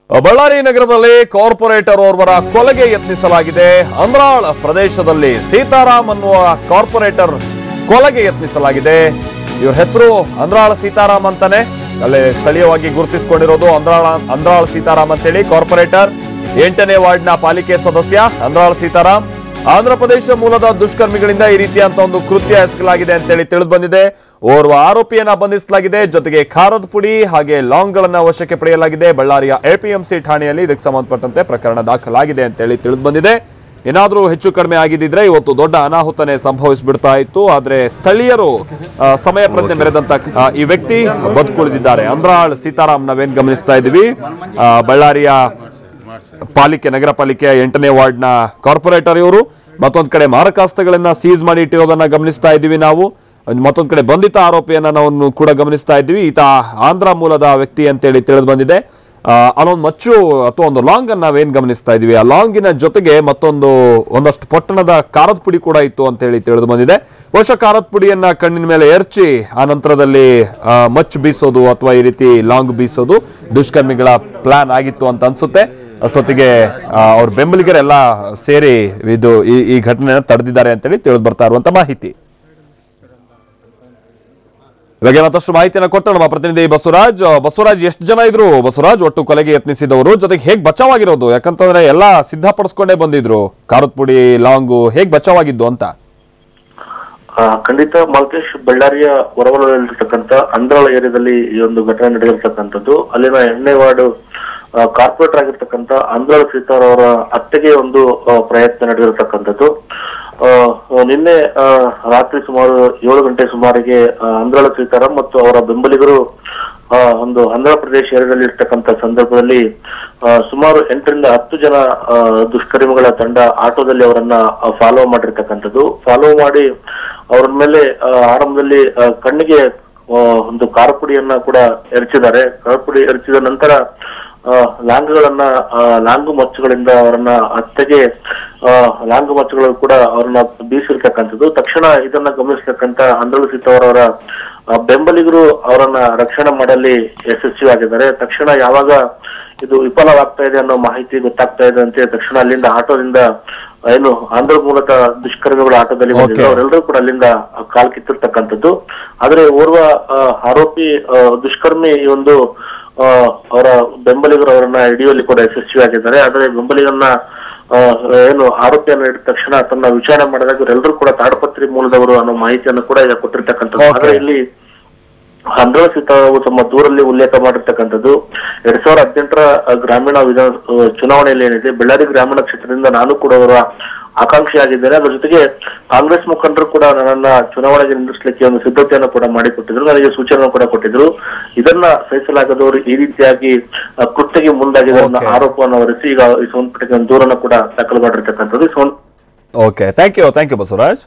ಬಳ್ಳಾರಿ ನಗರದಲ್ಲಿ ಕಾರ್ಪೊರೇಟರ್ ಓರ್ವರ ಕೊಲೆಗೆ ಯತ್ನಿಸಲಾಗಿದೆ. ಅಂದ್ರಾಳ್ ಪ್ರದೇಶದಲ್ಲಿ ಸೀತಾರಾಮ್ ಅನ್ನುವ ಕಾರ್ಪೊರೇಟರ್ ಕೊಲೆಗೆ ಯತ್ನಿಸಲಾಗಿದೆ. ಇವ್ರ ಹೆಸರು ಅಂದ್ರಾಳ್ ಸೀತಾರಾಮ್ ಅಂತಾನೆ ಅಲ್ಲಿ ಸ್ಥಳೀಯವಾಗಿ ಗುರುತಿಸಿಕೊಂಡಿರೋದು. ಅಂದ್ರಾಳ್ ಸೀತಾರಾಮ್ ಅಂತೇಳಿ ಕಾರ್ಪೊರೇಟರ್ 8ನೇ ವಾರ್ಡ್ನ ಪಾಲಿಕೆ ಸದಸ್ಯ ಅಂದ್ರಾಳ್ ಸೀತಾರಾಮ್. ಆಂಧ್ರ ಪ್ರದೇಶ ಮೂಲದ ದುಷ್ಕರ್ಮಿಗಳಿಂದ ಈ ರೀತಿಯಂತ ಒಂದು ಕೃತ್ಯ ಎಸಗಲಾಗಿದೆ ಅಂತೇಳಿ ತಿಳಿದು ಬಂದಿದೆ. ಓರ್ವ ಆರೋಪಿಯನ್ನ ಬಂಧಿಸಲಾಗಿದೆ. ಜೊತೆಗೆ ಖಾರದ ಪುಡಿ ಹಾಗೆ ಲಾಂಗ್ ಗಳನ್ನ ವಶಕ್ಕೆ ಪಡೆಯಲಾಗಿದೆ. ಬಳ್ಳಾರಿಯ ಎಪಿಎಂಸಿ ಠಾಣೆಯಲ್ಲಿ ಇದಕ್ಕೆ ಸಂಬಂಧಪಟ್ಟಂತೆ ಪ್ರಕರಣ ದಾಖಲಾಗಿದೆ ಅಂತೇಳಿ ತಿಳಿದು ಬಂದಿದೆ. ಏನಾದ್ರೂ ಹೆಚ್ಚು ಕಡಿಮೆ ಆಗಿದ್ದಿದ್ರೆ ಇವತ್ತು ದೊಡ್ಡ ಅನಾಹುತನೆ ಸಂಭವಿಸ್ಬಿಡ್ತಾ ಇತ್ತು. ಆದ್ರೆ ಸ್ಥಳೀಯರು ಸಮಯ ಪ್ರಜ್ಞೆ ಮೆರೆದಂತ ಈ ವ್ಯಕ್ತಿ ಬದುಕುಳಿದಿದ್ದಾರೆ. ಅಂದ್ರಾಳ್ ಸೀತಾರಾಮ್ ನಾವೇನ್ ಗಮನಿಸ್ತಾ ಇದೀವಿ, ಬಳ್ಳಾರಿಯ ನಗರ ಪಾಲಿಕೆಯ 8ನೇ ವಾರ್ಡ್ನ ಕಾರ್ಪೊರೇಟರ್ ಇವರು. ಮತ್ತೊಂದ್ ಕಡೆ ಮಾರಕಾಸ್ತ್ರಗಳನ್ನ ಸೀಸ್ ಮಾಡಿ ಇಟ್ಟಿರೋದನ್ನ ಗಮನಿಸ್ತಾ ಇದ್ದೀವಿ ನಾವು. ಮತ್ತೊಂದ್ ಕಡೆ ಬಂಧಿತ ಆರೋಪಿಯನ್ನ ನಾವು ಕೂಡ ಗಮನಿಸ್ತಾ ಇದ್ದೀವಿ. ಈತ ಆಂಧ್ರ ಮೂಲದ ವ್ಯಕ್ತಿ ಅಂತೇಳಿ ತಿಳಿದು ಬಂದಿದೆ. ಅಲ್ಲೊಂದು ಮಚ್ಚು ಅಥವಾ ಒಂದು ಲಾಂಗ್ ಅನ್ನ ನಾವೇನ್ ಗಮನಿಸ್ತಾ ಇದೀವಿ, ಆ ಲಾಂಗಿನ ಜೊತೆಗೆ ಒಂದಷ್ಟು ಪಟ್ಟಣದ ಖಾರದ ಪುಡಿ ಕೂಡ ಇತ್ತು ಅಂತೇಳಿ ತಿಳಿದು ಬಂದಿದೆ. ಬಹುಶಃ ಖಾರದ ಪುಡಿಯನ್ನ ಕಣ್ಣಿನ ಮೇಲೆ ಎರಚಿ ಆ ನಂತರದಲ್ಲಿ ಮಚ್ಚು ಬೀಸೋದು ಅಥವಾ ಈ ರೀತಿ ಲಾಂಗ್ ಬೀಸೋದು ದುಷ್ಕರ್ಮಿಗಳ ಪ್ಲಾನ್ ಆಗಿತ್ತು ಅಂತ ಅನ್ಸುತ್ತೆ. ಅಷ್ಟೊತ್ತಿಗೆ ಅವ್ರ ಬೆಂಬಲಿಗರೆಲ್ಲ ಸೇರಿ ಈ ಘಟನೆಯನ್ನು ತಡೆದಿದ್ದಾರೆ ಅಂತೇಳಿ ತಿಳಿದು ಬರ್ತಾ ಇರುವಂತ ಮಾಹಿತಿ. ಇವಾಗ ಮತ್ತಷ್ಟು ಮಾಹಿತಿಯನ್ನು ಕೊಡ್ತಾರೆ ನಮ್ಮ ಪ್ರತಿನಿಧಿ ಬಸವರಾಜ್. ಎಷ್ಟು ಜನ ಇದ್ರು ಬಸವರಾಜ್ ಒಟ್ಟು ಕೊಲೆಗೆ ಯತ್ನಿಸಿದವರು? ಜೊತೆಗೆ ಹೇಗ್ ಬಚಾವಾಗಿರೋದು? ಯಾಕಂತಂದ್ರೆ ಎಲ್ಲಾ ಸಿದ್ಧಪಡಿಸ್ಕೊಂಡೇ ಬಂದಿದ್ರು, ಖಾರದ ಪುಡಿ ಲಾಂಗು, ಹೇಗ್ ಬಚಾವಾಗಿದ್ದು ಅಂತ? ಖಂಡಿತ ಮಾಲ್ಕೇಶ್, ಬಳ್ಳಾರಿಯ ಹೊರವಲಯದಲ್ಲಿರ್ತಕ್ಕಂಥ ಅಂದ್ರಾಳ ಏರಿಯಾದಲ್ಲಿ ಈ ಒಂದು ಘಟನೆ ನಡೆದಿರ್ತಕ್ಕಂಥದ್ದು. ಅಲ್ಲಿನ 8ನೇ ವಾರ್ಡ್ ಕಾರ್ಪೊರೇಟರ್ ಆಗಿರ್ತಕ್ಕಂಥ ಅಂದ್ರಾಳ ಸೀತಾರ್ ಅವರ ಹತ್ಯೆಗೆ ಒಂದು ಪ್ರಯತ್ನ ನಡೆದಿರ್ತಕ್ಕಂಥದ್ದು. ನಿನ್ನೆ ರಾತ್ರಿ ಸುಮಾರು 7 ಗಂಟೆ ಸುಮಾರಿಗೆ ಅಂದ್ರಾಳ ಸೀತಾರಾಮ್ ಮತ್ತು ಅವರ ಬೆಂಬಲಿಗರು ಒಂದು ಆಂಧ್ರ ಪ್ರದೇಶ ಏರಿಯಾದಲ್ಲಿ ಇರ್ತಕ್ಕಂಥ ಸಂದರ್ಭದಲ್ಲಿ ಸುಮಾರು 8 ರಿಂದ 10 ಜನ ದುಷ್ಕರ್ಮಿಗಳ ತಂಡ ಆಟೋದಲ್ಲಿ ಅವರನ್ನ ಫಾಲೋ ಮಾಡಿರ್ತಕ್ಕಂಥದ್ದು. ಫಾಲೋ ಮಾಡಿ ಅವರ ಮೇಲೆ ಆರಂಭದಲ್ಲಿ ಕಣ್ಣಿಗೆ ಒಂದು ಖಾರಪುಡಿಯನ್ನ ಕೂಡ ಎರಚಿದ್ದಾರೆ. ಖಾರಪುಡಿ ಎರಚಿದ ನಂತರ ಲಾಂಗು ಮಚ್ಚುಗಳಿಂದ ಅವರನ್ನ ಹತ್ಯೆಗೆ ಲಾಂಗು ಮಚ್ಚುಗಳು ಕೂಡ ಅವರನ್ನ ಬೀಸಿರ್ತಕ್ಕಂಥದ್ದು. ತಕ್ಷಣ ಇದನ್ನ ಗಮನಿಸತಕ್ಕಂತ ಅಂದ್ರಾಳ್ ಸೀತಾರಾಮ್ ಅವರ ಬೆಂಬಲಿಗರು ಅವರನ್ನ ರಕ್ಷಣೆ ಮಾಡಲಿ ಯಶಸ್ವಿಯಾಗಿದ್ದಾರೆ. ತಕ್ಷಣ ಯಾವಾಗ ಇದು ವಿಫಲವಾಗ್ತಾ ಇದೆ ಅನ್ನೋ ಮಾಹಿತಿ ಗೊತ್ತಾಗ್ತಾ ಇದೆ ಅಂತ ತಕ್ಷಣ ಅಲ್ಲಿಂದ ಆಟೋದಿಂದ ಏನು ಆಂಧ್ರ ಮೂಲಕ ದುಷ್ಕರ್ಮಿಗಳ ಆಟೋದಲ್ಲಿ ಬಂದಿದ್ರು ಅವರೆಲ್ಲರೂ ಕೂಡ ಅಲ್ಲಿಂದ ಕಾಲ್ ಕಿತ್ತಿರ್ತಕ್ಕಂಥದ್ದು. ಆದ್ರೆ ಓರ್ವ ಆರೋಪಿ ದುಷ್ಕರ್ಮಿ ಈ ಒಂದು ಅವರ ಬೆಂಬಲಿಗರು ಅವರನ್ನ ಹಿಡಿಯುವಲ್ಲಿ ಕೂಡ ಯಶಸ್ವಿಯಾಗಿದ್ದಾರೆ. ಆದ್ರೆ ಬೆಂಬಲಿಗರನ್ನ ಏನು ಆರೋಪಿಯನ್ನು ಹಿಡಿದ ತಕ್ಷಣ ತನ್ನ ವಿಚಾರಣೆ ಮಾಡಿದಾಗ ಇವರೆಲ್ಲರೂ ಕೂಡ ತಾಡಪತ್ರಿ ಮೂಲದವರು ಅನ್ನೋ ಮಾಹಿತಿಯನ್ನು ಕೂಡ ಈಗ ಕೊಟ್ಟಿರ್ತಕ್ಕಂಥದ್ದು. ಆದ್ರೆ ಇಲ್ಲಿ ಅಂದ್ರಾಳ್ ಸೀತಾರಾಮ್ ತಮ್ಮ ದೂರಲ್ಲಿ ಉಲ್ಲೇಖ ಮಾಡಿರ್ತಕ್ಕಂಥದ್ದು 2018ರ ಗ್ರಾಮೀಣ ಚುನಾವಣೆಯಲ್ಲಿ ಏನಿದೆ, ಬಳ್ಳಾರಿ ಗ್ರಾಮೀಣ ಕ್ಷೇತ್ರದಿಂದ ನಾನು ಕೂಡ ಅವರ ಆಕಾಂಕ್ಷಿ ಆಗಿದ್ದೇನೆ. ಅದ್ರ ಜೊತೆಗೆ ಕಾಂಗ್ರೆಸ್ ಮುಖಂಡರು ಕೂಡ ನನ್ನನ್ನ ಚುನಾವಣೆಗೆ ನಿಲ್ಲಿಸಲಿಕ್ಕೆ ಒಂದು ಸಿದ್ಧತೆಯನ್ನು ಕೂಡ ಮಾಡಿಕೊಟ್ಟಿದ್ರು, ನನಗೆ ಸೂಚನೆ ಕೂಡ ಕೊಟ್ಟಿದ್ರು. ಇದನ್ನ ಸಹಿಸಲಾಗದವರು ಈ ರೀತಿಯಾಗಿ ಕೃತ್ಯಕ್ಕೆ ಮುಂದಾಗಿದ್ದ ಆರೋಪವನ್ನು ಹೊರಿಸಿ ಈಗ ಈ ಸಂಬಂಧಪಟ್ಟ ದೂರನ್ನು ಕೂಡ ದಾಖಲು ಮಾಡಿರ್ತಕ್ಕಂಥದ್ದು. Okay, thank you Basavaraj.